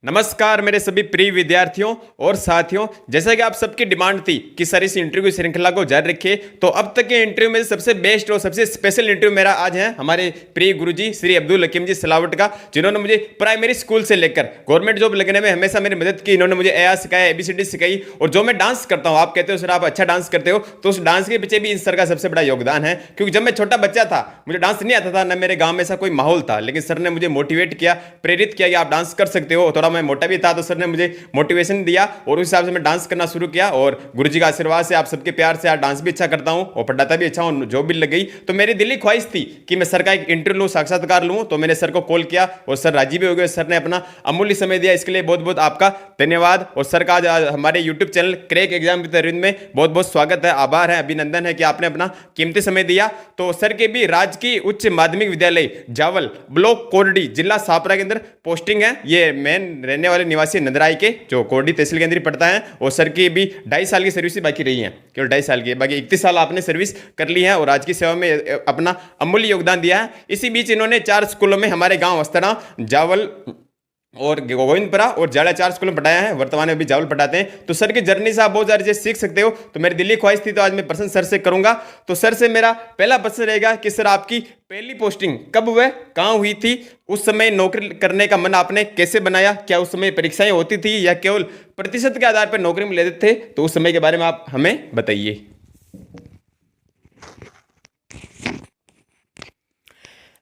नमस्कार मेरे सभी प्रिय विद्यार्थियों और साथियों। जैसा कि आप सबकी डिमांड थी कि सर इस इंटरव्यू श्रृंखला को जारी रखिए, तो अब तक के इंटरव्यू में सबसे बेस्ट और सबसे स्पेशल इंटरव्यू मेरा आज है हमारे प्रिय गुरुजी श्री अब्दुल हकीम जी सलावट का, जिन्होंने मुझे प्राइमरी स्कूल से लेकर गवर्नमेंट जॉब लगने में हमेशा मेरी मदद की। इन्होंने मुझे ए सिखाया, ABCD सिखाई, और जो मैं डांस करता हूँ, आप कहते हो सर आप अच्छा डांस करते हो, तो उस डांस के पीछे भी इन सर का सबसे बड़ा योगदान है। क्योंकि जब मैं छोटा बच्चा था मुझे डांस नहीं आता था, न मेरे गाँव में ऐसा कोई माहौल था, लेकिन सर ने मुझे मोटिवेट किया, प्रेरित किया कि आप डांस कर सकते हो। थोड़ा मैं मोटा भी था तो सर ने मुझे मोटिवेशन दिया और उस हिसाब से मैं डांस करना शुरू किया, और गुरुजी का आशीर्वाद से, आप सबके प्यार से आज डांस भी अच्छा करता हूं और पढ़ाता भी अच्छा हूं, जॉब भी लग गई। तो मेरी दिली ख्वाहिश थी कि मैं सर का एक इंटरव्यू लूं, साक्षात्कार लूं, तो मैंने सर को कॉल किया और सर राजी भी हो गए। सर ने अपना अमूल्य समय दिया, इसके लिए बहुत बहुत आपका धन्यवाद। और सर का आज हमारे YouTube channel crack exam with Arvind में बहुत बहुत स्वागत है, आभार है, अभिनंदन है कि आपने अपना कीमती समय दिया। तो सर के भी राजकीय उच्च माध्यमिक विद्यालय जावल, ब्लॉक कोरडी, जिला छापरा के अंदर पोस्टिंग है। ये मेन रहने वाले निवासी नदराई के, जो कोरडी तहसील के अंदर ही पड़ता है। और सर की भी 2.5 साल की सर्विस ही बाकी रही है, केवल 2.5 साल की, बाकी 31 साल आपने सर्विस कर ली है और आज की सेवा में अपना अमूल्य योगदान दिया है। इसी बीच इन्होंने 4 स्कूलों में हमारे गांव अस्तड़ा, जावल और गोविंदपुरा और जाड़ा 4 स्कूलों में पढ़ाया है। वर्तमान में अभी जावल पढ़ाते हैं। तो सर की जर्नी से आप बहुत सारी चीज सीख सकते हो। तो मेरी दिल्ली ख्वाहिश थी, तो आज मैं प्रश्न सर से करूंगा। तो सर से मेरा पहला प्रश्न रहेगा कि सर आपकी पहली पोस्टिंग कब हुई, कहां हुई थी, उस समय नौकरी करने का मन आपने कैसे बनाया, क्या उस समय परीक्षाएं होती थी या केवल प्रतिशत के आधार पर नौकरी में लेते थे, तो उस समय के बारे में आप हमें बताइए।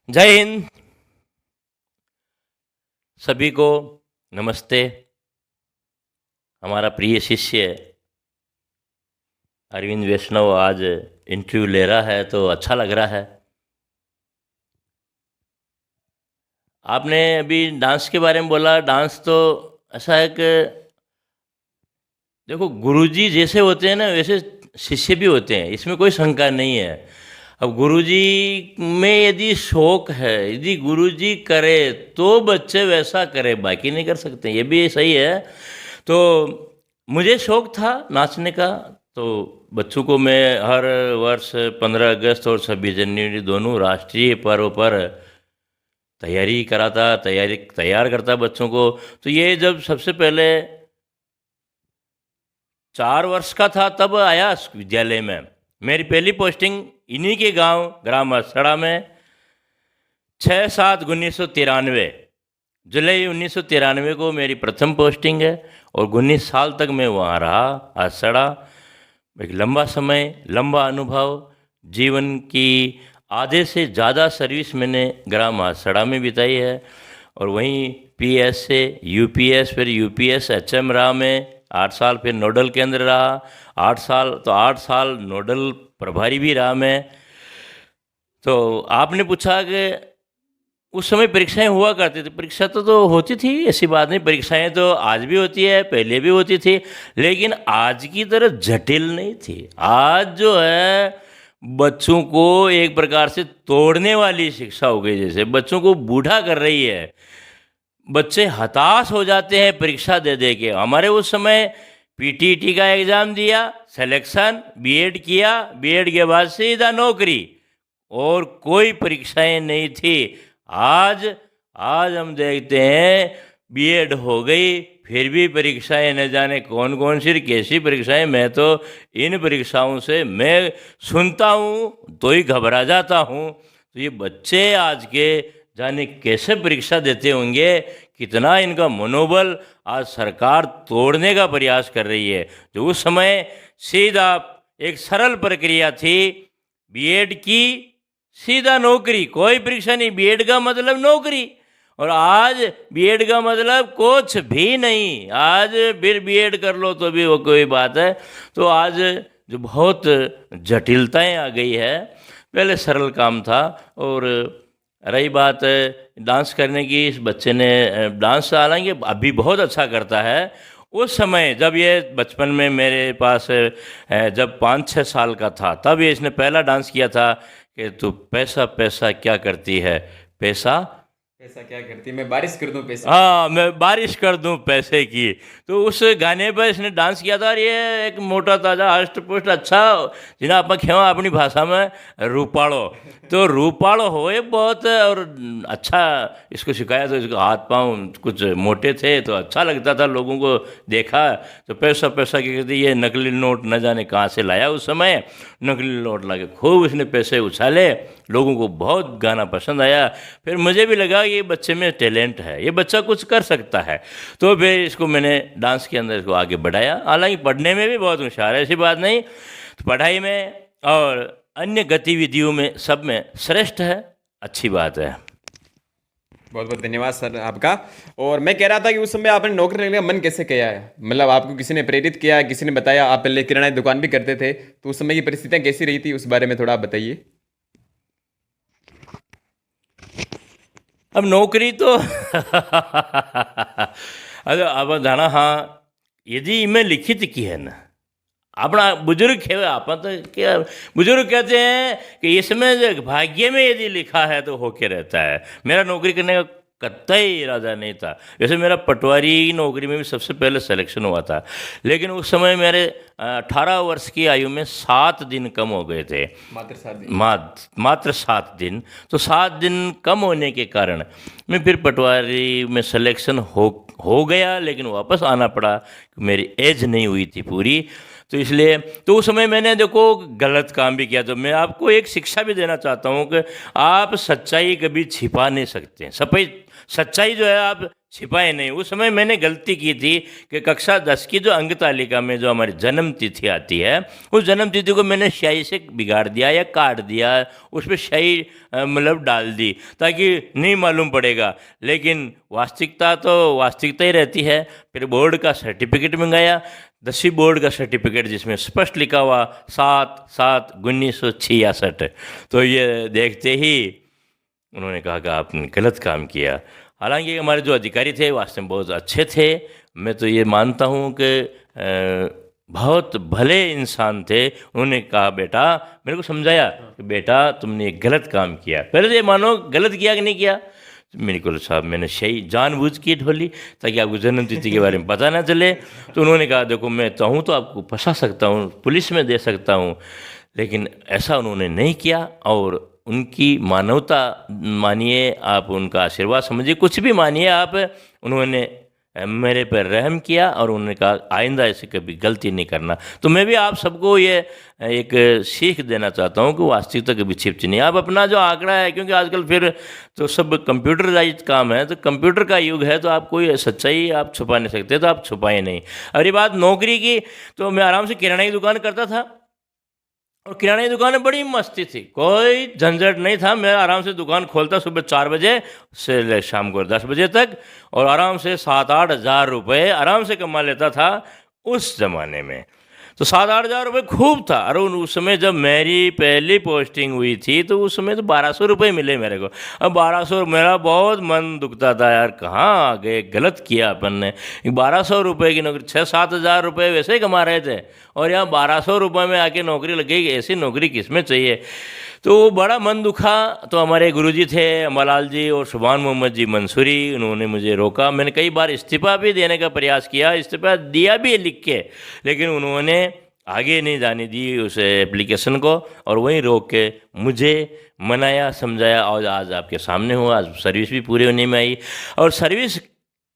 जय हिंद। सभी को नमस्ते। हमारा प्रिय शिष्य अरविंद वैष्णव आज इंटरव्यू ले रहा है तो अच्छा लग रहा है। आपने अभी डांस के बारे में बोला। डांस तो ऐसा है कि देखो, गुरुजी जैसे होते हैं ना वैसे शिष्य भी होते हैं, इसमें कोई शंका नहीं है। अब गुरुजी में यदि शौक है, यदि गुरुजी करे तो बच्चे वैसा करे, बाकी नहीं कर सकते, ये भी सही है। तो मुझे शौक था नाचने का, तो बच्चों को मैं हर वर्ष 15 अगस्त और 26 जनवरी दोनों राष्ट्रीय पर्व पर तैयारी कराता, तैयार करता बच्चों को। तो ये जब सबसे पहले 4 वर्ष का था तब आया विद्यालय में। मेरी पहली पोस्टिंग इन्हीं के गांव ग्राम अस्तड़ा में 6/7/1993, जुलाई 1993 को मेरी प्रथम पोस्टिंग है और 19 साल तक मैं वहाँ रहा अस्तड़ा। एक लंबा समय, लंबा अनुभव, जीवन की आधे से ज़्यादा सर्विस मैंने ग्राम अस्तड़ा में बिताई है। और वहीं PS से UPS, फिर UPS HM रहा मैं 8 साल, फिर नोडल केंद्र रहा 8 साल, तो 8 साल नोडल प्रभारी भी रहा मैं। तो आपने पूछा कि उस समय परीक्षाएं हुआ करती थी। परीक्षा तो होती थी, ऐसी बात नहीं, परीक्षाएं तो आज भी होती है, पहले भी होती थी, लेकिन आज की तरह जटिल नहीं थी। आज जो है बच्चों को एक प्रकार से तोड़ने वाली शिक्षा हो गई, जैसे बच्चों को बूढ़ा कर रही है। बच्चे हताश हो जाते हैं परीक्षा दे दे के। हमारे उस समय PTET का एग्ज़ाम दिया, सिलेक्शन, BEd किया, BEd के बाद सीधा नौकरी, और कोई परीक्षाएं नहीं थी। आज हम देखते हैं BEd हो गई, फिर भी परीक्षाएं न जाने कौन कौन सी कैसी परीक्षाएं। मैं तो इन परीक्षाओं से मैं सुनता हूँ तो ही घबरा जाता हूँ। तो ये बच्चे आज के जाने कैसे परीक्षा देते होंगे, कितना इनका मनोबल आज सरकार तोड़ने का प्रयास कर रही है। जो उस समय सीधा एक सरल प्रक्रिया थी, BEd की सीधा नौकरी, कोई परीक्षा नहीं, BEd का मतलब नौकरी। और आज BEd का मतलब कुछ भी नहीं, आज फिर BEd कर लो तो भी वो कोई बात है। तो आज जो बहुत जटिलताएं आ गई है, पहले सरल काम था। और रही बात डांस करने की, इस बच्चे ने डांस हालांकि अभी बहुत अच्छा करता है। उस समय जब ये बचपन में मेरे पास जब 5-6 साल का था, तब ये इसने पहला डांस किया था कि तू पैसा पैसा क्या करती है, पैसा ऐसा क्या करती है, मैं बारिश कर दूं पैसे। हाँ, मैं बारिश कर दूं पैसे की। तो उस गाने पर इसने डांस किया था और ये एक मोटा ताजा हष्ट पुष्ट अच्छा जिन्हें आप खेवा अपनी भाषा में रूपाड़ो। तो रूपाड़ो हो ये बहुत और अच्छा इसको सिखाया। तो इसके हाथ पाँव कुछ मोटे थे तो अच्छा लगता था लोगों को। देखा तो पैसा पैसा की कहती ये नकली नोट न जाने कहाँ से लाया उस समय। नकली नोट ला के खूब इसने पैसे उछाले, लोगों को बहुत गाना पसंद आया। फिर मुझे भी लगा ये बच्चे में टैलेंट है, ये बच्चा कुछ कर सकता है। तो फिर इसको मैंने डांस के अंदर इसको आगे बढ़ाया। हालांकि पढ़ने में भी बहुत होशियार है, ऐसी बात नहीं। तो पढ़ाई में और अन्य गतिविधियों में सब में श्रेष्ठ है, अच्छी बात है। बहुत बहुत धन्यवाद सर आपका। और मैं कह रहा था कि उस समय आपने नौकरी करने का मन कैसे किया है, मतलब आपको किसी ने प्रेरित किया, किसी ने बताया? आप पहले किराना की दुकान भी करते थे, तो उस समय की परिस्थितियाँ कैसी रही थी, उस बारे में थोड़ा आप बताइए। अब नौकरी तो अब जाना हाँ, यदि मैं लिखित की है ना, अपना बुजुर्ग है आप तो क्या बुजुर्ग कहते हैं कि इसमें भाग्य में यदि लिखा है तो होके रहता है। मेरा नौकरी करने का कतई इरादा नहीं था। जैसे मेरा पटवारी नौकरी में भी सबसे पहले सिलेक्शन हुआ था, लेकिन उस समय मेरे 18 वर्ष की आयु में 7 दिन कम हो गए थे। मात्र 7 दिन। मात्र 7 दिन। तो 7 दिन कम होने के कारण मैं फिर पटवारी में सिलेक्शन हो गया, लेकिन वापस आना पड़ा। मेरी एज नहीं हुई थी पूरी, तो इसलिए तो उस समय मैंने देखो गलत काम भी किया। तो मैं आपको एक शिक्षा भी देना चाहता हूँ कि आप सच्चाई कभी छिपा नहीं सकते। सच्चाई जो है आप छिपाए नहीं। उस समय मैंने गलती की थी कि कक्षा 10 की जो अंक तालिका में जो हमारी जन्म तिथि आती है, उस जन्म तिथि को मैंने स्याही से बिगाड़ दिया या काट दिया, उस पर स्याही मतलब डाल दी ताकि नहीं मालूम पड़ेगा। लेकिन वास्तविकता तो वास्तविकता ही रहती है। फिर बोर्ड का सर्टिफिकेट मंगाया, 10वीं बोर्ड का सर्टिफिकेट, जिसमें स्पष्ट लिखा हुआ 7/7/1966। तो ये देखते ही उन्होंने कहा कि आपने गलत काम किया। हालांकि हमारे जो अधिकारी थे वास्तव में बहुत अच्छे थे। मैं तो ये मानता हूँ कि बहुत भले इंसान थे। उन्होंने कहा बेटा, मेरे को समझाया कि बेटा तुमने एक गलत काम किया। पहले तो ये मानो गलत किया कि नहीं किया। मेरे को साहब मैंने सही जानबूझ के ढोली ताकि आपको जन्म तिथि के बारे में पता ना चले। तो उन्होंने कहा देखो मैं चाहूँ तो आपको फंसा सकता हूँ, पुलिस में दे सकता हूँ, लेकिन ऐसा उन्होंने नहीं किया। और उनकी मानवता मानिए, आप उनका आशीर्वाद समझिए, कुछ भी मानिए आप, उन्होंने मेरे पर रहम किया और उन्होंने कहा आइंदा ऐसे कभी गलती नहीं करना। तो मैं भी आप सबको ये एक सीख देना चाहता हूँ कि वास्तविकता कभी छिपती नहीं। आप अपना जो आंकड़ा है, क्योंकि आजकल फिर तो सब कंप्यूटराइज काम है, तो कंप्यूटर का युग है, तो आप कोई सच्चाई आप छुपा नहीं सकते, तो आप छुपाए नहीं। अरे बात नौकरी की, तो मैं आराम से किराना की दुकान करता था और किराने की दुकान में बड़ी मस्ती थी, कोई झंझट नहीं था। मैं आराम से दुकान खोलता सुबह 4 बजे से शाम को 10 बजे तक, और आराम से 7-8 हज़ार रुपये आराम से कमा लेता था उस ज़माने में। तो 7-8 हज़ार रुपये खूब था। अरे उस समय जब मेरी पहली पोस्टिंग हुई थी तो उस समय तो 1200 रुपये मिले मेरे को। अब 1200, मेरा बहुत मन दुखता था यार, कहाँ आ गए, गलत किया अपन ने। 1200 रुपये की नौकरी, 6-7 हज़ार रुपये वैसे ही कमा रहे थे, और यहाँ 1200 रुपये में आके नौकरी लगेगी, ऐसी नौकरी किसमें चाहिए। तो बड़ा मन दुखा। तो हमारे गुरुजी थे अम्बालाल जी और सुभान मोहम्मद जी मंसूरी, उन्होंने मुझे रोका। मैंने कई बार इस्तीफ़ा भी देने का प्रयास किया, इस्तीफ़ा दिया भी लिख के, लेकिन उन्होंने आगे नहीं जाने दी उस एप्लीकेशन को, और वहीं रोक के मुझे मनाया, समझाया, और आज आपके सामने हूँ। आज सर्विस भी पूरी होने में आई। और सर्विस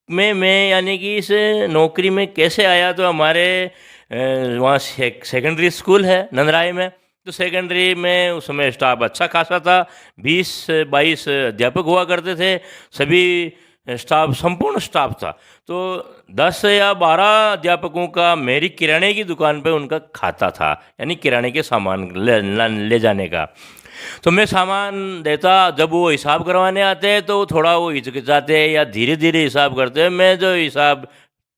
में मैं यानी कि इस नौकरी में कैसे आया, तो हमारे वहाँ सेकेंडरी स्कूल है नंदराय में। तो सेकेंडरी में उस समय स्टाफ अच्छा खासा था, 20-22 अध्यापक हुआ करते थे, सभी स्टाफ संपूर्ण स्टाफ था। तो 10 या 12 अध्यापकों का मेरी किराने की दुकान पे उनका खाता था, यानी किराने के सामान ले जाने का। तो मैं सामान देता, जब वो हिसाब करवाने आते तो थोड़ा वो हिचकिचाते या धीरे धीरे हिसाब करते। मैं जो हिसाब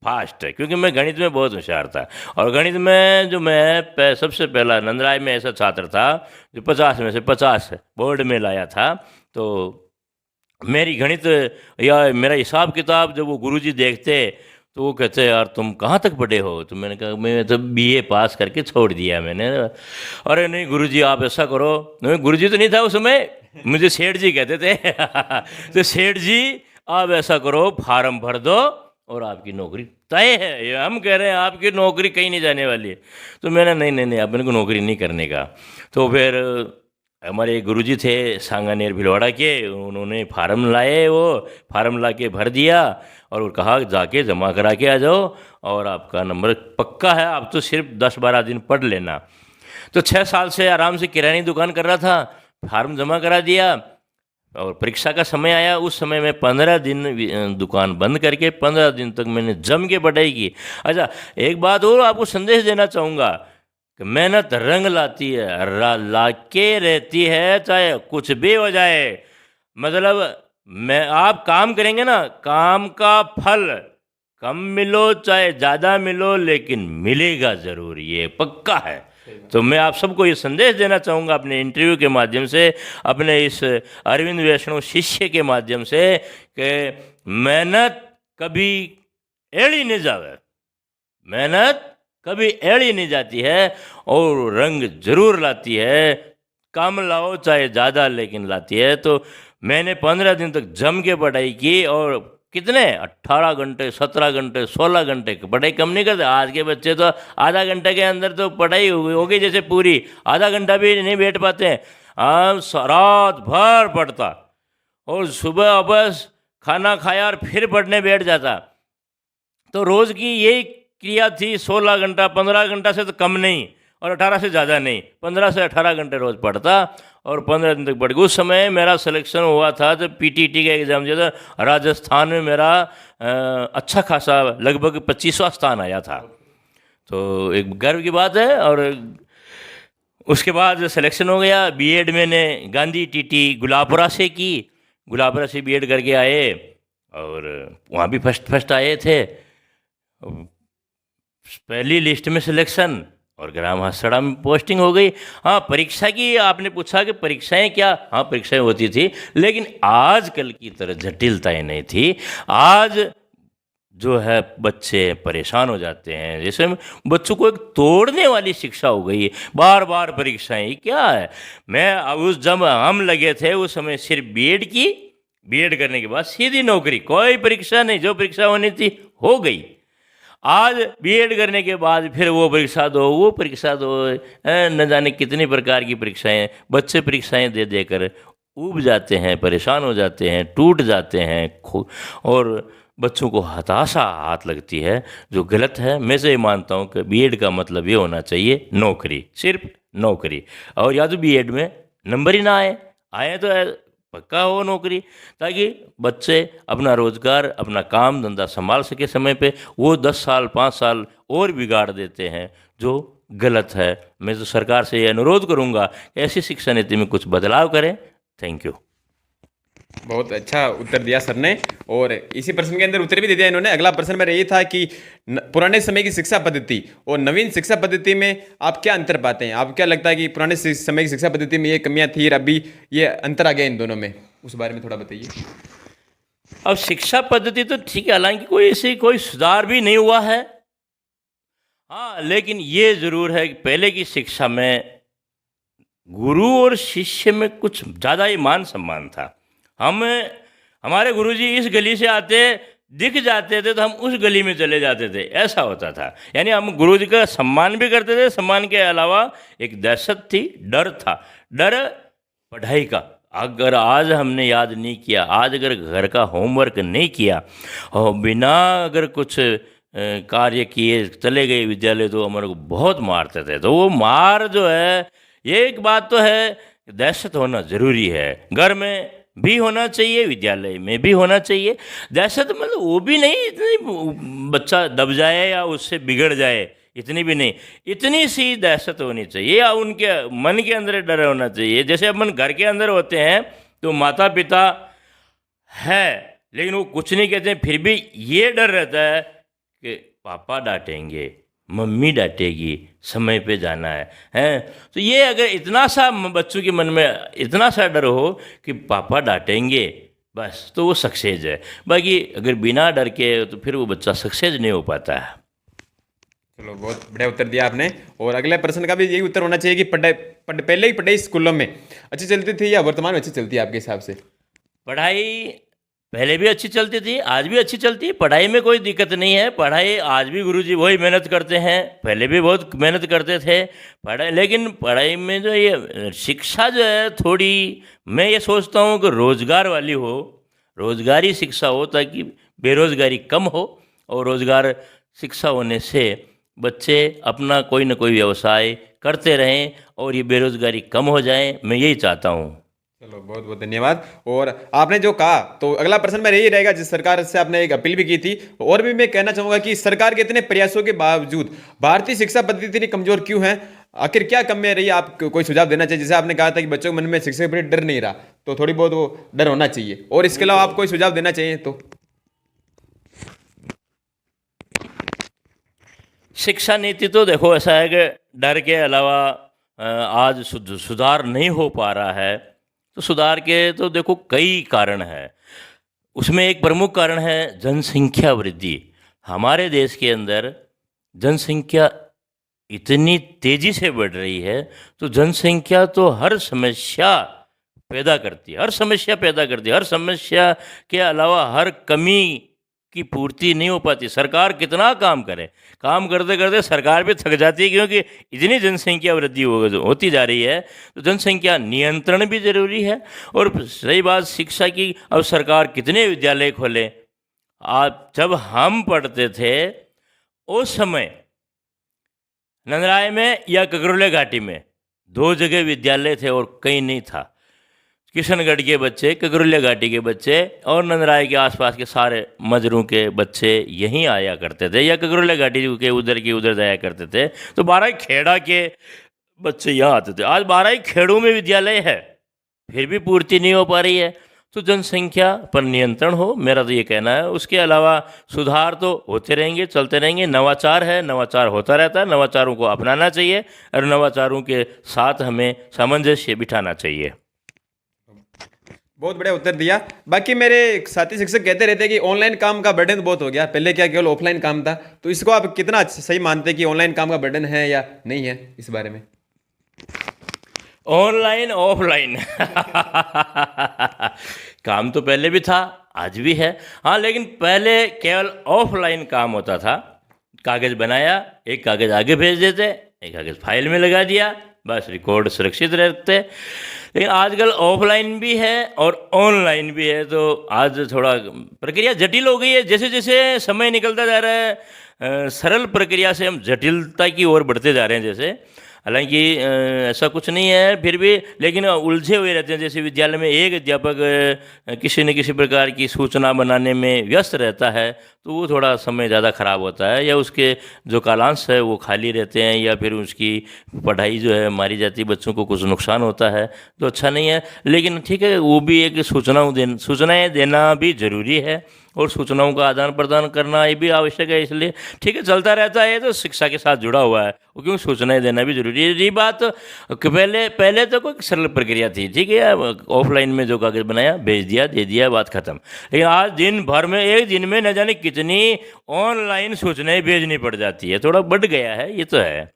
फास्ट है, क्योंकि मैं गणित में बहुत होशियार था, और गणित में जो मैं सबसे पहला नंदराय में ऐसा छात्र था जो 50 में से 50 बोर्ड में लाया था। तो मेरी गणित या मेरा हिसाब किताब जब वो गुरुजी देखते तो वो कहते यार तुम कहाँ तक पढ़े हो। तो मैंने कहा मैं तो BA पास करके छोड़ दिया मैंने। अरे नहीं गुरुजी आप ऐसा करो, नहीं गुरुजी तो नहीं था उस समय, मुझे सेठ जी कहते थे। तो सेठ जी आप ऐसा करो, फार्म भर दो और आपकी नौकरी तय है। ये हम कह रहे हैं आपकी नौकरी कहीं नहीं जाने वाली है। तो मैंने नहीं नहीं नहीं, अब मेरे को नौकरी नहीं करने का। तो फिर हमारे एक गुरुजी थे सांगानेर भिलवाड़ा के, उन्होंने फार्म लाए, वो फार्म ला के भर दिया और कहा जाके जमा करा के आ जाओ और आपका नंबर पक्का है, आप तो सिर्फ 10-12 दिन पढ़ लेना। तो 6 साल से आराम से किरानी दुकान कर रहा था, फार्म जमा करा दिया और परीक्षा का समय आया। उस समय में 15 दिन दुकान बंद करके 15 दिन तक मैंने जम के पढ़ाई की। अच्छा, एक बात और आपको संदेश देना चाहूँगा कि मेहनत रंग लाती है, ला के रहती है, चाहे कुछ भी हो जाए। मतलब मैं आप काम करेंगे ना, काम का फल कम मिलो चाहे ज़्यादा मिलो, लेकिन मिलेगा ज़रूर, ये पक्का है। तो मैं आप सबको ये संदेश देना चाहूँगा अपने इंटरव्यू के माध्यम से, अपने इस अरविंद वैष्णव शिष्य के माध्यम से, कि मेहनत कभी एड़ी नहीं जावे, मेहनत कभी एड़ी नहीं जाती है और रंग जरूर लाती है। कम लाओ चाहे ज़्यादा, लेकिन लाती है। तो मैंने 15 दिन तक जम के पढ़ाई की और कितने 18 घंटे, 17 घंटे, 16 घंटे की पढ़ाई कम नहीं करते। आज के बच्चे तो आधा घंटे के अंदर तो पढ़ाई होगी जैसे पूरी, आधा घंटा भी नहीं बैठ पाते हैं। हम रात भर पढ़ता और सुबह वापस खाना खाया और फिर पढ़ने बैठ जाता। तो रोज़ की यही क्रिया थी, 16 घंटा, 15 घंटा से तो कम नहीं और 18 से ज़्यादा नहीं, 15 से 18 घंटे रोज़ पढ़ता और 15 दिन तक पढ़ गया। उस समय मेरा सिलेक्शन हुआ था, तो पीटीटी का एग्ज़ाम दिया था। राजस्थान में मेरा अच्छा खासा लगभग 25वां स्थान आया था। तो एक गर्व की बात है। और उसके बाद सिलेक्शन हो गया। बीएड मैंने गांधी टीटी गुलाबपुरा से की, गुलाबपुरा से बीएड करके आए और वहाँ भी फर्स्ट आए थे। पहली लिस्ट में सिलेक्शन और ग्राम हासड़ा में पोस्टिंग हो गई। हाँ, परीक्षा की आपने पूछा कि परीक्षाएं क्या, हाँ परीक्षाएं होती थी, लेकिन आजकल की तरह जटिलताएं नहीं थी। आज जो है बच्चे परेशान हो जाते हैं, जैसे बच्चों को एक तोड़ने वाली शिक्षा हो गई है, बार बार परीक्षाएं। ये क्या है? मैं उस जब हम लगे थे उस समय सिर्फ बीएड की, बीएड करने के बाद सीधी नौकरी, कोई परीक्षा नहीं, जो परीक्षा होनी थी हो गई। आज बीएड करने के बाद फिर वो परीक्षा दो, वो परीक्षा दो, न जाने कितनी प्रकार की परीक्षाएं। बच्चे परीक्षाएं दे देकर ऊब जाते हैं, परेशान हो जाते हैं, टूट जाते हैं और बच्चों को हताशा हाथ लगती है, जो गलत है। मैं से मानता हूँ कि बीएड का मतलब ये होना चाहिए नौकरी, सिर्फ नौकरी। और या तो बीएड में नंबर ही ना आए तो पक्का हो नौकरी, ताकि बच्चे अपना रोज़गार, अपना काम धंधा संभाल सके समय पे। वो 10 साल 5 साल और बिगाड़ देते हैं, जो गलत है। मैं तो सरकार से ये अनुरोध करूँगा कि ऐसी शिक्षा नीति में कुछ बदलाव करें। Thank you. बहुत अच्छा उत्तर दिया सर ने, और इसी प्रश्न के अंदर उत्तर भी दे दिया इन्होंने। अगला प्रश्न मेरा यही था कि पुराने समय की शिक्षा पद्धति और नवीन शिक्षा पद्धति में आप क्या अंतर पाते हैं? आप क्या लगता है कि पुराने समय की शिक्षा पद्धति में ये कमियां थी और अभी ये अंतर आ गया इन दोनों में, उस बारे में थोड़ा बताइए। अब शिक्षा पद्धति तो ठीक है, हालांकि कोई सुधार भी नहीं हुआ है। हाँ, लेकिन ये ज़रूर है कि पहले की शिक्षा में गुरु और शिष्य में कुछ ज़्यादा ही मान सम्मान था। हमारे गुरुजी इस गली से आते दिख जाते थे तो हम उस गली में चले जाते थे, ऐसा होता था। यानी हम गुरुजी का सम्मान भी करते थे, सम्मान के अलावा एक दहशत थी, डर था, डर पढ़ाई का। अगर आज हमने याद नहीं किया, आज अगर घर का होमवर्क नहीं किया और बिना अगर कुछ कार्य किए चले गए विद्यालय, तो हमारे को बहुत मारते थे। तो वो मार जो है, ये एक बात तो है, दहशत होना ज़रूरी है। घर में भी होना चाहिए, विद्यालय में भी होना चाहिए। दहशत मतलब वो भी नहीं इतनी बच्चा दब जाए या उससे बिगड़ जाए, इतनी भी नहीं, इतनी सी दहशत होनी चाहिए या उनके मन के अंदर डर होना चाहिए। जैसे अपन घर के अंदर होते हैं तो माता पिता है, लेकिन वो कुछ नहीं कहते हैं, फिर भी ये डर रहता है कि पापा डांटेंगे, मम्मी डांटेगी, समय पे जाना है। तो ये अगर इतना सा बच्चों के मन में इतना सा डर हो कि पापा डांटेंगे, बस तो वो सक्सेस है। बाकी अगर बिना डर के तो फिर वो बच्चा सक्सेस नहीं हो पाता है। चलो बहुत बढ़िया उत्तर दिया आपने। और अगले प्रश्न का भी यही उत्तर होना चाहिए कि पहले ही पढ़ाई स्कूलों में अच्छी चलती थी या वर्तमान में अच्छी चलती है आपके हिसाब से? पढ़ाई पहले भी अच्छी चलती थी, आज भी अच्छी चलती है। पढ़ाई में कोई दिक्कत नहीं है। पढ़ाई आज भी गुरुजी वही मेहनत करते हैं, पहले भी बहुत मेहनत करते थे। पढ़ाई, लेकिन पढ़ाई में जो ये शिक्षा जो है थोड़ी, मैं ये सोचता हूँ कि रोज़गार वाली हो, रोज़गारी शिक्षा हो, ताकि बेरोज़गारी कम हो। और रोज़गार शिक्षा होने से बच्चे अपना कोई ना कोई व्यवसाय करते रहें और ये बेरोज़गारी कम हो जाए, मैं यही चाहता हूँ। चलो बहुत बहुत धन्यवाद। और आपने जो कहा तो अगला प्रश्न मेरा यही रहेगा, जिस सरकार से आपने एक अपील भी की थी, और भी मैं कहना चाहूंगा कि सरकार के इतने प्रयासों के बावजूद भारतीय शिक्षा पद्धति इतनी कमजोर क्यों है? आखिर क्या कमियां रही? आप कोई सुझाव देना चाहिए? जैसे आपने कहा था कि बच्चों के मन में शिक्षा के प्रति डर नहीं रहा, तो थोड़ी बहुत वो डर होना चाहिए, और इसके अलावा आप कोई सुझाव देना चाहिए तो? शिक्षा नीति तो देखो ऐसा है कि डर के अलावा आज सुधार नहीं हो पा रहा है। तो सुधार के तो देखो कई कारण हैं। उसमें एक प्रमुख कारण है जनसंख्या वृद्धि। हमारे देश के अंदर जनसंख्या इतनी तेज़ी से बढ़ रही है, तो जनसंख्या तो हर समस्या पैदा करती है, हर समस्या पैदा करती है। हर समस्या के अलावा हर कमी की पूर्ति नहीं हो पाती। सरकार कितना काम करे, काम करते करते सरकार भी थक जाती है, क्योंकि इतनी जनसंख्या वृद्धि होती जा रही है। तो जनसंख्या नियंत्रण भी जरूरी है। और रही बात शिक्षा की, अब सरकार कितने विद्यालय खोले। आज जब हम पढ़ते थे उस समय नंदराय में या ककरुले घाटी में 2 जगह विद्यालय थे और कहीं नहीं था। किशनगढ़ के बच्चे, ककरुले घाटी के बच्चे और नंदराय के आसपास के सारे मजरों के बच्चे यहीं आया करते थे, या ककरुले घाटी के उधर जाया करते थे। तो 12 खेड़ा के बच्चे यहाँ आते थे। आज 12 खेड़ों में विद्यालय है, फिर भी पूर्ति नहीं हो पा रही है। तो जनसंख्या पर नियंत्रण हो, मेरा तो ये कहना है। उसके अलावा सुधार तो होते रहेंगे, चलते रहेंगे। नवाचार है, नवाचार होता रहता है, नवाचारों को अपनाना चाहिए और नवाचारों के साथ हमें सामंजस्य बिठाना चाहिए। बहुत बढ़िया उत्तर दिया। बाकी मेरे साथी शिक्षक कहते रहते हैं कि ऑनलाइन काम का बर्डन बहुत हो गया, पहले क्या केवल ऑफलाइन काम था। तो इसको आप कितना सही मानते हैं कि ऑनलाइन काम का बर्डन है या नहीं है, इस बारे में? ऑनलाइन ऑफलाइन काम तो पहले भी था, आज भी है। हाँ, लेकिन पहले केवल ऑफलाइन काम होता था। कागज़ बनाया, एक कागज़ आगे भेज देते, एक कागज़ फाइल में लगा दिया, बस रिकॉर्ड सुरक्षित रहते। लेकिन आजकल ऑफलाइन भी है और ऑनलाइन भी है। तो आज थोड़ा प्रक्रिया जटिल हो गई है। जैसे जैसे समय निकलता जा रहा है, सरल प्रक्रिया से हम जटिलता की ओर बढ़ते जा रहे हैं। जैसे हालांकि ऐसा कुछ नहीं है फिर भी, लेकिन उलझे हुए रहते हैं। जैसे विद्यालय में एक अध्यापक किसी न किसी प्रकार की सूचना बनाने में व्यस्त रहता है, तो वो थोड़ा समय ज़्यादा ख़राब होता है, या उसके जो कालांश है वो खाली रहते हैं, या फिर उसकी पढ़ाई जो है मारी जाती है, बच्चों को कुछ नुकसान होता है, तो अच्छा नहीं है। लेकिन ठीक है, वो भी एक सूचनाएँ देना भी ज़रूरी है और सूचनाओं का आदान प्रदान करना ये भी आवश्यक है। इसलिए ठीक है, चलता रहता है, तो शिक्षा के साथ जुड़ा हुआ है, वो क्यों सूचनाएं देना भी जरूरी है। ये बात कि पहले तो कोई सरल प्रक्रिया थी, ठीक है, ऑफलाइन में जो कागज़ बनाया भेज दिया, दे दिया, बात खत्म। लेकिन आज दिन भर में, एक दिन में न जाने कितनी ऑनलाइन सूचनाएं भेजनी पड़ जाती है। थोड़ा बढ़ गया है, ये तो है।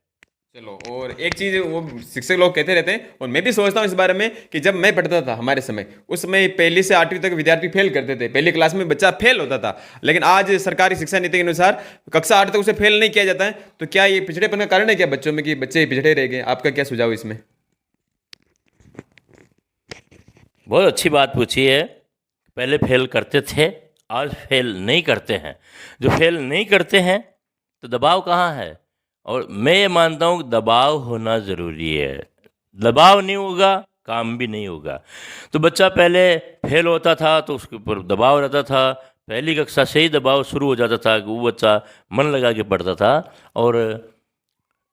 चलो, और एक चीज़ वो शिक्षक लोग कहते रहते हैं, और मैं भी सोचता हूँ इस बारे में, कि जब मैं पढ़ता था हमारे समय, उस समय 1ली से 8वीं तक विद्यार्थी फेल करते थे। पहली क्लास में बच्चा फेल होता था, लेकिन आज सरकारी शिक्षा नीति के अनुसार कक्षा 8 तक उसे फेल नहीं किया जाता है। तो क्या ये पिछड़ेपन का कारण है क्या बच्चों में, कि बच्चे पिछड़े रह गए? आपका क्या सुझाव इसमें? बहुत अच्छी बात पूछी है। पहले फेल करते थे, आज फेल नहीं करते हैं। जो फेल नहीं करते हैं तो दबाव कहाँ है? और मैं ये मानता हूँ कि दबाव होना ज़रूरी है। दबाव नहीं होगा, काम भी नहीं होगा। तो बच्चा पहले फेल होता था तो उसके ऊपर दबाव रहता था। पहली कक्षा से ही दबाव शुरू हो जाता था कि वो बच्चा मन लगा के पढ़ता था और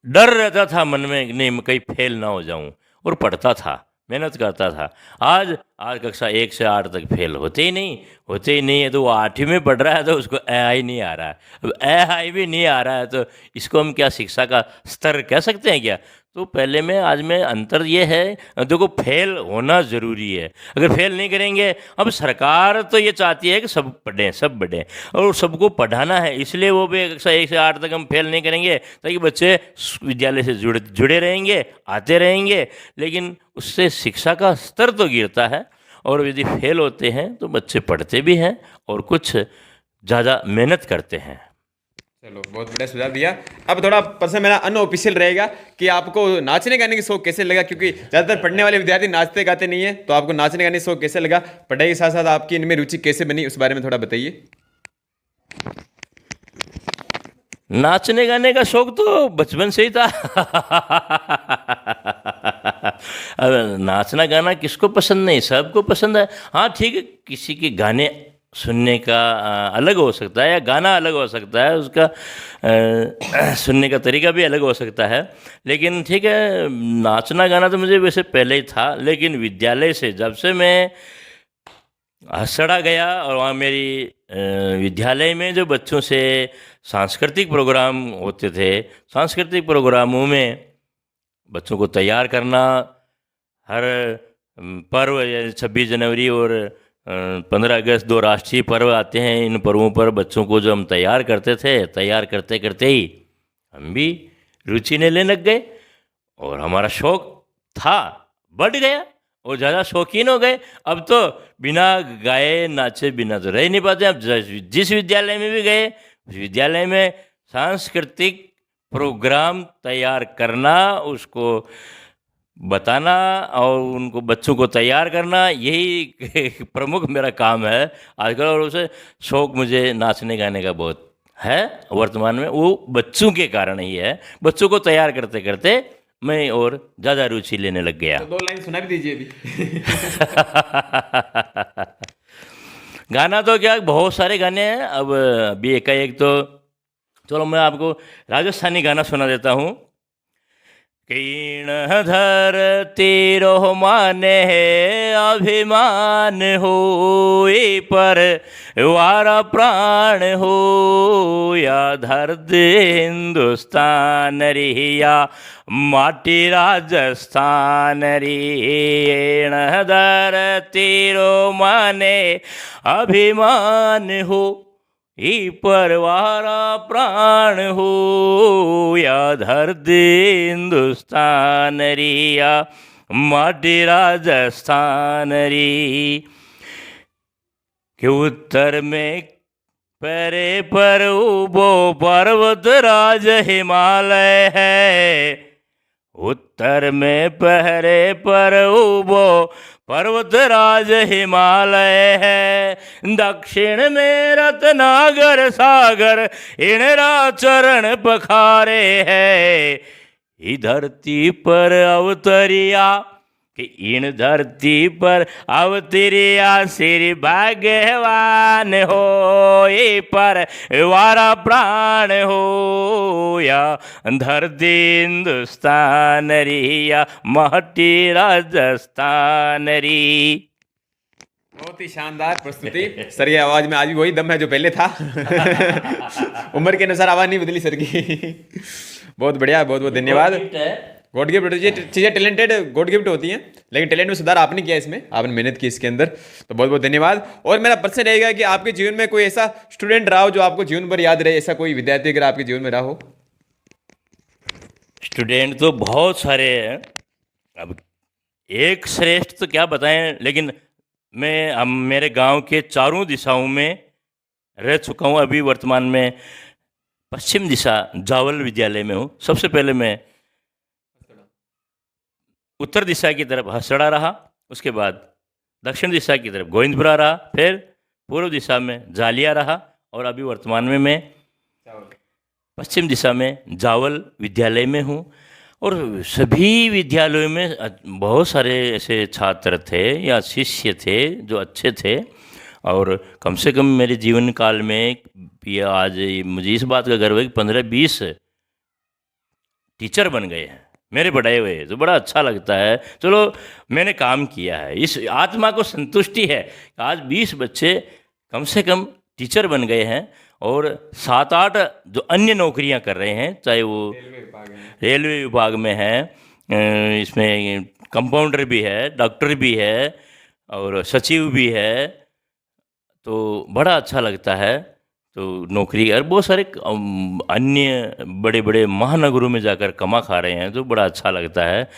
डर रहता था मन में कि नहीं मैं कहीं फेल ना हो जाऊं, और पढ़ता था, मेहनत करता था। आज कक्षा 1 से 8 तक फेल होते ही नहीं है। तो वो 8वीं में पढ़ रहा है तो उसको AI नहीं आ रहा है। अब AI भी नहीं आ रहा है तो इसको हम क्या शिक्षा का स्तर कह सकते हैं क्या? तो पहले में आज में अंतर ये है, देखो फेल होना ज़रूरी है। अगर फेल नहीं करेंगे, अब सरकार तो ये चाहती है कि सब पढ़ें, सब बढ़ें, और सबको पढ़ाना है, इसलिए वो भी 1 से 8 तक हम फेल नहीं करेंगे ताकि बच्चे विद्यालय से जुड़े रहेंगे, आते रहेंगे। लेकिन उससे शिक्षा का स्तर तो गिरता है, और यदि फेल होते हैं तो बच्चे पढ़ते भी हैं और कुछ ज़्यादा मेहनत करते हैं। चलो, बहुत बढ़िया सुझाव दिया। अब थोड़ा प्रश्न मेरा अनऑफिशियल रहेगा कि आपको नाचने गाने की शौक कैसे लगा, क्योंकि ज़्यादातर पढ़ने वाले विद्यार्थी नाचते गाते नहीं है, तो आपको नाचने गाने की शौक कैसे लगा, पढ़ाई के साथ साथ आपकी इनमें रुचि कैसे बनी, उस बारे में थोड़ा बताइए। नाचने गाने का शौक तो बचपन से ही था। अब नाचना गाना किसको पसंद नहीं, सबको पसंद है। हाँ ठीक है, किसी के गाने सुनने का अलग हो सकता है, या गाना अलग हो सकता है, उसका सुनने का तरीका भी अलग हो सकता है। लेकिन ठीक है, नाचना गाना तो मुझे वैसे पहले ही था, लेकिन विद्यालय से जब से मैं हसड़ा गया, और वहाँ मेरी विद्यालय में जो बच्चों से सांस्कृतिक प्रोग्राम होते थे, सांस्कृतिक प्रोग्रामों में बच्चों को तैयार करना, हर पर्व 26 जनवरी और 15 अगस्त 2 राष्ट्रीय पर्व आते हैं, इन पर्वों पर बच्चों को जो हम तैयार करते थे, तैयार करते करते ही हम भी रुचि लेने लग गए, और हमारा शौक था बढ़ गया और ज़्यादा शौकीन हो गए। अब तो बिना गाए नाचे बिना तो रह नहीं पाते। अब जिस विद्यालय में भी गए, उस विद्यालय में सांस्कृतिक प्रोग्राम तैयार करना, उसको बताना और उनको बच्चों को तैयार करना, यही प्रमुख मेरा काम है आजकल। और उसे शौक मुझे नाचने गाने का बहुत है वर्तमान में, वो बच्चों के कारण ही है। बच्चों को तैयार करते करते मैं और ज़्यादा रुचि लेने लग गया। तो 2 लाइन सुना भी दीजिए अभी। गाना तो क्या, बहुत सारे गाने हैं। अब अभी एकाएक तो चलो मैं आपको राजस्थानी गाना सुना देता हूँ। कीण धरती रो माने अभिमान हो, पर वारा प्राण हो, या धरती हिंदुस्तान रिया माटी राजस्थान री। धरती रो माने अभिमान हो, परवारा प्राण हो, या धरती हिंदुस्तान रिया माटी राजस्थान री। कि उत्तर में परे पर उबो पर्वत राज हिमालय है, उत्तर में पहरे पर उबो पर्वत राज हिमालय है, दक्षिण में रत्नागर सागर इनरा चरण पखारे है। ई धरती पर अवतरिया, कि इन धरती पर अवतरिया श्री भाग्यवान हो, पर वारा प्राण हो, या धरती हिंदुस्तान रिया महटी राजस्थान री। बहुत ही शानदार प्रस्तुति सर। ये आवाज में आज भी वही दम है जो पहले था। उम्र के अनुसार आवाज नहीं बदली सर की। बहुत बढ़िया, बहुत बहुत धन्यवाद। गॉड गिफ्ट ये चीज़ें टैलेंटेड गॉड गिफ्ट होती हैं, लेकिन टैलेंट में सुधार आपने किया, इसमें आपने मेहनत की इसके अंदर, तो बहुत बहुत धन्यवाद। और मेरा प्रश्न रहेगा कि आपके जीवन में कोई ऐसा स्टूडेंट रहा हो जो आपको जीवन भर याद रहे, ऐसा कोई विद्यार्थी अगर आपके जीवन में रहा हो? स्टूडेंट तो बहुत सारे हैं, अब एक श्रेष्ठ तो क्या बताएं, लेकिन मैं मेरे गांव के चारों दिशाओं में रह चुका हूं। अभी वर्तमान में पश्चिम दिशा जावल विद्यालय में हूं। सबसे पहले मैं उत्तर दिशा की तरफ हसड़ा रहा, उसके बाद दक्षिण दिशा की तरफ गोविंदपुरा रहा, फिर पूर्व दिशा में जालिया रहा, और अभी वर्तमान में मैं पश्चिम दिशा में जावल विद्यालय में हूँ। और सभी विद्यालयों में बहुत सारे ऐसे छात्र थे या शिष्य थे जो अच्छे थे, और कम से कम मेरे जीवन काल में ये आज मुझे इस बात का गर्व है कि 15-20 टीचर बन गए हैं मेरे पढ़ाए हुए, तो बड़ा अच्छा लगता है। चलो मैंने काम किया है, इस आत्मा को संतुष्टि है। आज 20 बच्चे कम से कम टीचर बन गए हैं, और 7-8 जो अन्य नौकरियां कर रहे हैं, चाहे वो रेलवे विभाग में है, इसमें कंपाउंडर भी है, डॉक्टर भी है और सचिव भी है। तो बड़ा अच्छा लगता है। तो नौकरी और बहुत सारे अन्य बड़े बड़े महानगरों में जाकर कमा खा रहे हैं, तो बड़ा अच्छा लगता है।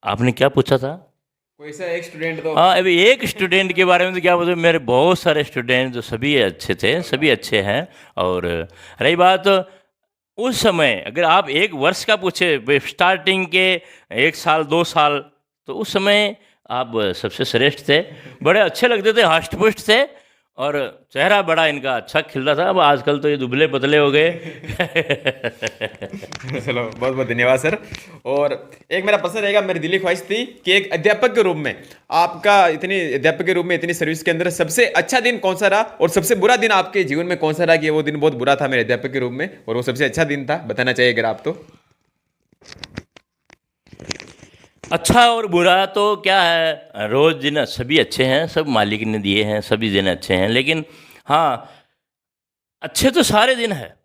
आपने क्या पूछा था? कोई सा एक स्टूडेंट तो हाँ, अभी एक स्टूडेंट के बारे में तो क्या बताऊँ, मेरे बहुत सारे स्टूडेंट जो सभी अच्छे थे, सभी अच्छे हैं। और रही बात उस समय, अगर आप एक वर्ष का पूछे, स्टार्टिंग के 1 साल 2 साल, तो उस समय आप सबसे श्रेष्ठ थे, बड़े अच्छे लगते थे, हष्ट पुष्ट थे और चेहरा बड़ा इनका अच्छा खिल रहा था। अब आजकल तो ये दुबले पतले हो गए। चलो, बहुत बहुत धन्यवाद सर। और एक मेरा प्रश्न रहेगा, मेरी दिली ख्वाहिश थी कि एक अध्यापक के रूप में आपका अध्यापक के रूप में इतनी सर्विस के अंदर सबसे अच्छा दिन कौन सा रहा और सबसे बुरा दिन आपके जीवन में कौन सा रहा कि वो दिन बहुत बुरा था मेरे अध्यापक के रूप में और वो सबसे अच्छा दिन था, बताना चाहिए अगर आप तो। अच्छा और बुरा तो क्या है, रोज़ दिन सभी अच्छे हैं, सब मालिक ने दिए हैं, सभी दिन अच्छे हैं। लेकिन हाँ, अच्छे तो सारे दिन है।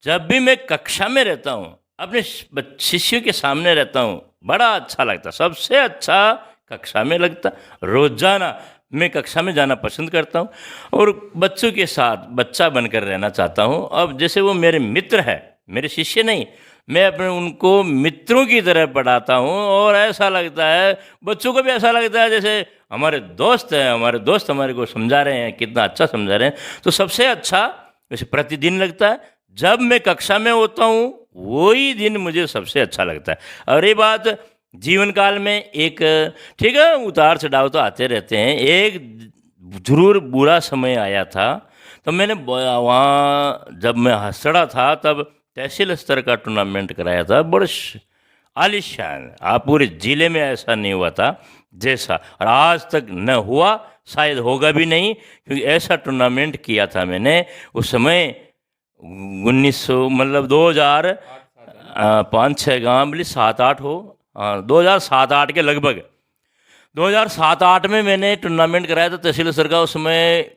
जब भी मैं कक्षा में रहता हूँ, अपने शिष्यों के सामने रहता हूँ, बड़ा अच्छा लगता। सबसे अच्छा कक्षा में लगता। रोज़ाना मैं कक्षा में जाना पसंद करता हूँ और बच्चों के साथ बच्चा बनकर रहना चाहता हूँ। अब जैसे वो मेरे मित्र है, मेरे शिष्य नहीं, मैं अपने उनको मित्रों की तरह पढ़ाता हूँ और ऐसा लगता है, बच्चों को भी ऐसा लगता है जैसे हमारे दोस्त हैं, हमारे दोस्त हमारे को समझा रहे हैं, कितना अच्छा समझा रहे हैं। तो सबसे अच्छा वैसे प्रतिदिन लगता है, जब मैं कक्षा में होता हूँ वही दिन मुझे सबसे अच्छा लगता है। और ये बात जीवन काल में एक, ठीक है, उतार चढ़ाव तो आते रहते हैं, एक जरूर बुरा समय आया था। तो मैंने वहाँ जब मैं हंसड़ा था तब तहसील स्तर का टूर्नामेंट कराया था, बड़ा आलिशान। आप पूरे ज़िले में ऐसा नहीं हुआ था जैसा, और आज तक न हुआ, शायद होगा भी नहीं, क्योंकि ऐसा टूर्नामेंट किया था मैंने उस समय 1900 मतलब 2005-6 गाँव बोली 7-8 हो, हाँ 2007-8 के लगभग, 2007-8 में मैंने टूर्नामेंट कराया था तहसील स्तर का। उस समय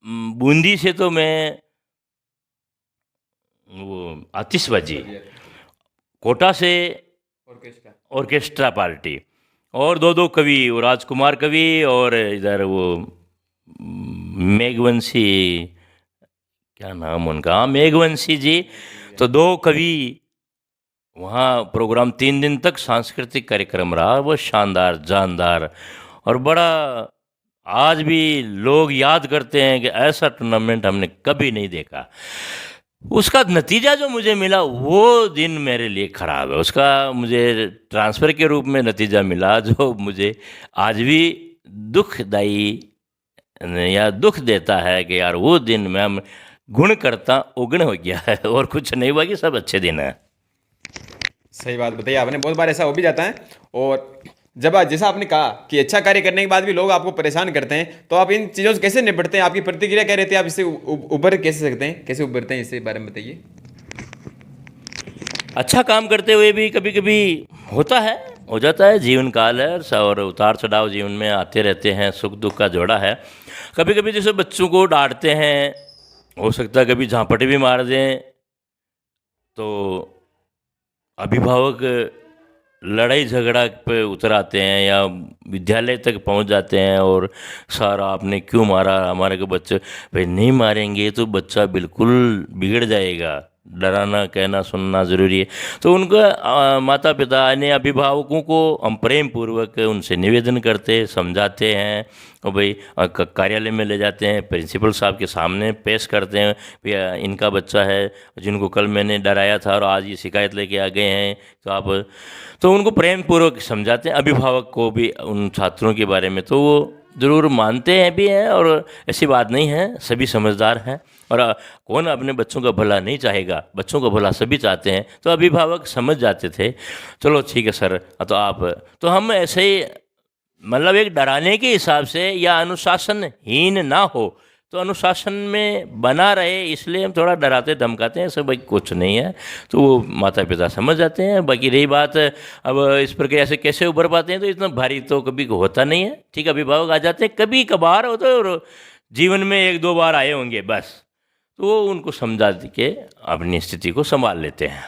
बूंदी से तो मैं वो आतिशबाजी, कोटा से ऑर्केस्ट्रा पार्टी, और 2 कवि, वो राजकुमार कवि और इधर वो मेघवंशी, क्या नाम उनका, हाँ मेघवंशी जी। तो 2 कवि, वहाँ प्रोग्राम 3 दिन तक सांस्कृतिक कार्यक्रम रहा, वो शानदार जानदार, और बड़ा आज भी लोग याद करते हैं कि ऐसा टूर्नामेंट हमने कभी नहीं देखा। उसका नतीजा जो मुझे मिला वो दिन मेरे लिए ख़राब है। उसका मुझे ट्रांसफ़र के रूप में नतीजा मिला जो मुझे आज भी दुखदाई या दुख देता है कि यार वो दिन मैं गुण करता उगण हो गया है और कुछ नहीं हुआ, कि सब अच्छे दिन हैं। सही बात बताइए आपने, बहुत बार ऐसा हो भी जाता है। और जब जैसा आपने कहा कि अच्छा कार्य करने के बाद भी लोग आपको परेशान करते हैं, तो आप इन चीज़ों से कैसे निपटते हैं? आपकी प्रतिक्रिया क्या रहती है? आप इससे उबर कैसे सकते हैं, कैसे उभरते हैं, इसके बारे में बताइए। अच्छा काम करते हुए भी कभी कभी होता है, हो जाता है, जीवन काल है और उतार चढ़ाव जीवन में आते रहते हैं, सुख दुख का जोड़ा है। कभी कभी जैसे बच्चों को डांटते हैं, हो सकता है कभी झापट भी मार दें, तो अभिभावक लड़ाई झगड़ा पे उतर आते हैं या विद्यालय तक पहुंच जाते हैं, और सर आपने क्यों मारा हमारे को बच्चे? भाई नहीं मारेंगे तो बच्चा बिल्कुल बिगड़ जाएगा, डराना कहना सुनना ज़रूरी है। तो उनका माता पिता यानी अभिभावकों को हम प्रेम पूर्वक उनसे निवेदन करते, समझाते हैं, और भाई कार्यालय में ले जाते हैं, प्रिंसिपल साहब के सामने पेश करते हैं, भैया इनका बच्चा है जिनको कल मैंने डराया था और आज ये शिकायत लेके आ गए हैं, तो आप, तो उनको प्रेम पूर्वक समझाते हैं। अभिभावक को भी उन छात्रों के बारे में तो वो ज़रूर मानते हैं भी हैं, और ऐसी बात नहीं है, सभी समझदार हैं। और कौन अपने बच्चों का भला नहीं चाहेगा, बच्चों का भला सभी चाहते हैं, तो अभिभावक समझ जाते थे। चलो ठीक है सर, तो आप, तो हम ऐसे ही मतलब एक डराने के हिसाब से या अनुशासनहीन ना हो, तो अनुशासन में बना रहे, इसलिए हम थोड़ा डराते धमकाते हैं, सब भाई कुछ नहीं है, तो वो माता पिता समझ जाते हैं। बाकी रही बात अब इस पर कैसे कैसे उभर पाते हैं, तो इतना भारी तो कभी होता नहीं है। ठीक, अभिभावक आ जाते हैं, कभी कभार होता है, और जीवन में 1-2 बार आए होंगे बस, तो वो उनको समझा के अपनी स्थिति को संभाल लेते हैं।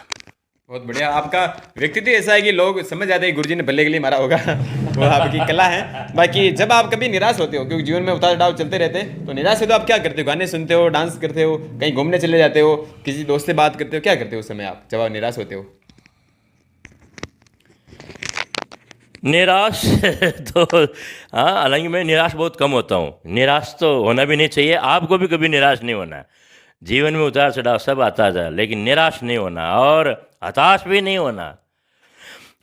बहुत बढ़िया। आपका व्यक्तित्व ऐसा है कि लोग समझ जाते हैं गुरुजी ने भले के लिए मारा होगा। वो आपकी कला है। बाकी जब आप कभी निराश होते हो, क्योंकि जीवन में उतार चढ़ाव चलते रहते हैं, तो निराश हो तो आप क्या करते हो? गाने सुनते हो, डांस करते हो, कहीं घूमने चले जाते हो, किसी दोस्त से बात करते हो, क्या करते हो उस समय आप जब आप निराश होते हो? निराश तो हाँ, हालांकि मैं निराश बहुत कम होता हूँ। निराश तो होना भी नहीं चाहिए, आपको भी कभी निराश नहीं होना। जीवन में उतार चढ़ाव सब आता है, लेकिन निराश नहीं होना और हताश भी नहीं होना।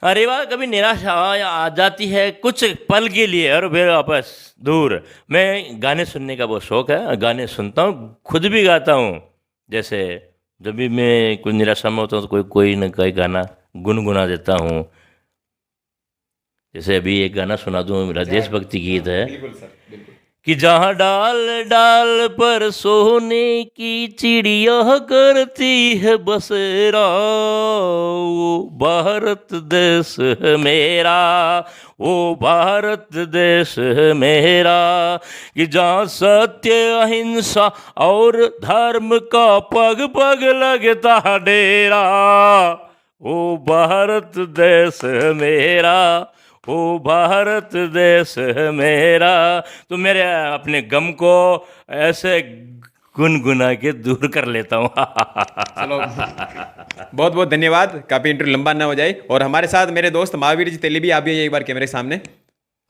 अरे वाह, कभी निराश आ जाती है कुछ पल के लिए और फिर वापस दूर। मैं गाने सुनने का बहुत शौक़ है, गाने सुनता हूँ, खुद भी गाता हूँ। जैसे जब भी मैं कुछ निराशा में होता हूँ तो कोई न कोई गाना गुनगुना देता हूँ। जैसे अभी एक गाना सुना दूँ, मेरा देशभक्ति गीत है। बिल्कुल सर, बिल्कुल। कि जहाँ डाल डाल पर सोने की चिड़िया करती है बसेरा, वो भारत देश है मेरा, वो भारत देश है मेरा। कि जहाँ सत्य अहिंसा और धर्म का पग पग लगता डेरा, वो भारत देश है मेरा, ओ भारत देश है मेरा। तो मेरे अपने गम को ऐसे गुनगुना के दूर कर लेता हूँ। चलो, बहुत बहुत धन्यवाद। काफ़ी इंटरव्यू लंबा ना हो जाए। और हमारे साथ मेरे दोस्त महावीर जी तेली भी, आप भी एक बार कैमरे के सामने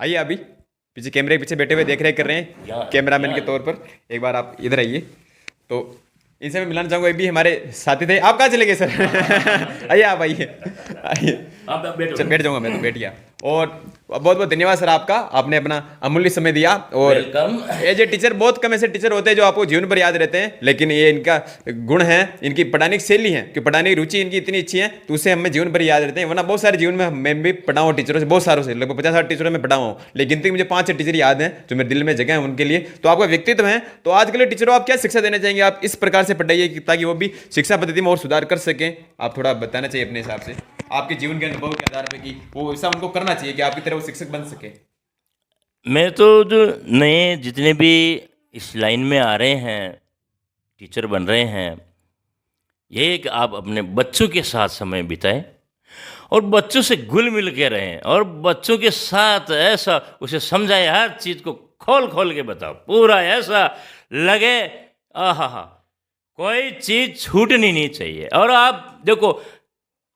आइए। अभी पीछे कैमरे के पीछे बैठे हुए देख रेख कर रहे हैं कैमरामैन के तौर पर। एक बार आप इधर आइए। तो इनसे मैं मिलाना चाहूँगा, ये भी हमारे साथी थे। आप कहाँ चले गए सर? आइए, आप आइए, आइए। बैठ जाऊँगा मैं, तो बैठ गया। और बहुत बहुत धन्यवाद सर आपका, आपने अपना अमूल्य समय दिया। और एज ए टीचर, बहुत कम ऐसे टीचर होते हैं जो आपको जीवन भर याद रहते हैं, लेकिन ये इनका गुण है, इनकी पढ़ाने की शैली है कि पढ़ाने की रुचि इनकी इतनी अच्छी है, तो उससे हमें जीवन भर याद रहते हैं। वरना बहुत सारे जीवन में मैं भी पढ़ा हूँ टीचरों से, बहुत सारों से, लगभग 50-60 टीचरों में पढ़ा हूँ, लेकिन गिनती मुझे 5 टीचर याद हैं जो मेरे दिल में जगह है उनके लिए। तो आपका व्यक्तित्व है, तो आज के लिए टीचरों आप क्या शिक्षा देना चाहेंगे? आप इस प्रकार से पढ़ाइए ताकि वो भी शिक्षा पद्धति में और सुधार कर सकें। आप थोड़ा बताना चाहिए अपने हिसाब से, आपके जीवन के अनुभव के आधार पर, कि वो ऐसा उनको करना चाहिए कि आपकी तरह वो शिक्षक बन सके। मैं तो जो नए जितने भी इस लाइन में आ रहे हैं, टीचर बन रहे हैं, ये कि आप अपने बच्चों के साथ समय बिताएं और बच्चों से घुल मिल के रहें और बच्चों के साथ ऐसा उसे समझाएं, हर चीज़ को खोल खोल के बताओ, पूरा ऐसा लगे आहा कोई चीज़ छूटनी नहीं चाहिए। और आप देखो,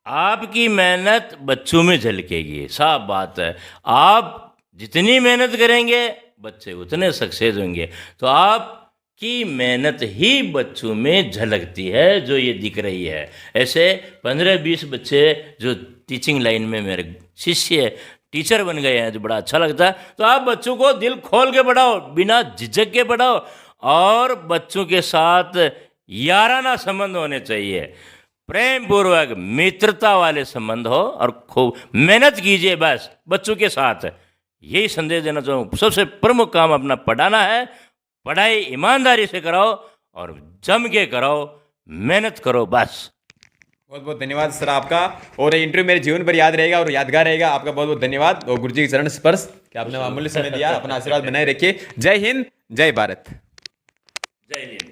आपकी मेहनत बच्चों में झलकेगी, साफ बात है। आप जितनी मेहनत करेंगे बच्चे उतने सक्सेस होंगे। तो आपकी मेहनत ही बच्चों में झलकती है, जो ये दिख रही है। ऐसे 15-20 बच्चे जो टीचिंग लाइन में मेरे शिष्य टीचर बन गए हैं, जो बड़ा अच्छा लगता है। तो आप बच्चों को दिल खोल के पढ़ाओ, बिना झिझक के पढ़ाओ, और बच्चों के साथ याराना संबंध होने चाहिए, प्रेम पूर्वक मित्रता वाले संबंध हो, और खूब मेहनत कीजिए बस बच्चों के साथ। यही संदेश देना चाहूँ। सबसे प्रमुख काम अपना पढ़ाना है, पढ़ाई ईमानदारी से कराओ और जम के कराओ, मेहनत करो बस। बहुत बहुत धन्यवाद सर आपका, और ये इंटरव्यू मेरे जीवन पर याद रहेगा और यादगार रहेगा। आपका बहुत बहुत धन्यवाद, और गुरुजी के चरण स्पर्श कि आपने अमूल्य समय दिया। अपना आशीर्वाद बनाए रखिए। जय हिंद, जय भारत। जय हिंद।